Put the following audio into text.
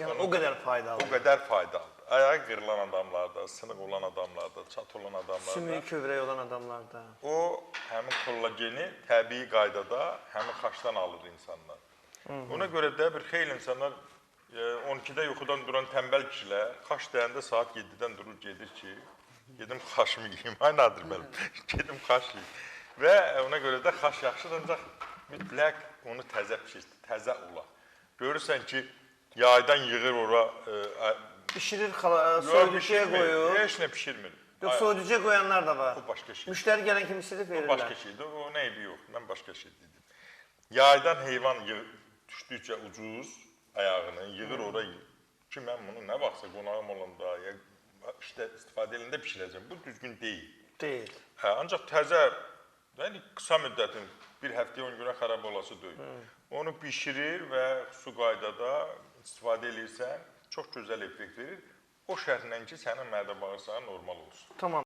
Yəni o qədər faydalı. O qədər faydalıdır. Ayağı qırılan adamlarda, sınıq olan adamlarda, çat olan adamlarda. Sümüyü kövrək olan adamlarda. O həmin kollageni təbii qaydada həmin xaçdan alır insanlar. Ona görə də bir xeyli insanlar 12-də yuxudan duran tənbəl kişilər xaç dəyəndə saat 7-dən durur gedir ki, gedim xaçımı yeyim. Ay Nadir müəllim, gedim xaç yeyim. Və ona görə də xaç yaxşıdır, ancaq mütləq onu təzə pişirdir, təzə ola. Görürsən ki, yaydan yığır ora... Pişirir, soyuducuya qoyur. Heç nə pişirmir. Yox, soyuducuya qoyanlar da var. O başqa şey. Müştəri gələn kimi silib verirlər. O başqa şeydir, o nə idi yox, mən başqa şey dedim. Yaydan heyvan düşdükcə ucuz ayağını yığır ora ki, mən bunu nə vaxtsa qonağım olanda, ya işte istifadə elində pişirəcəm, bu düzgün deyil. Deyil. Ancaq təzə, yəni qısa müddətin, bir həftəyə 10 günə xarab olası deyil. Onu bişirir və su qaydada istifadə edirsən, çox gözəl effekt verir. O şərtlə ki, sənin mədə bağırsağın normal olsun. Tamam.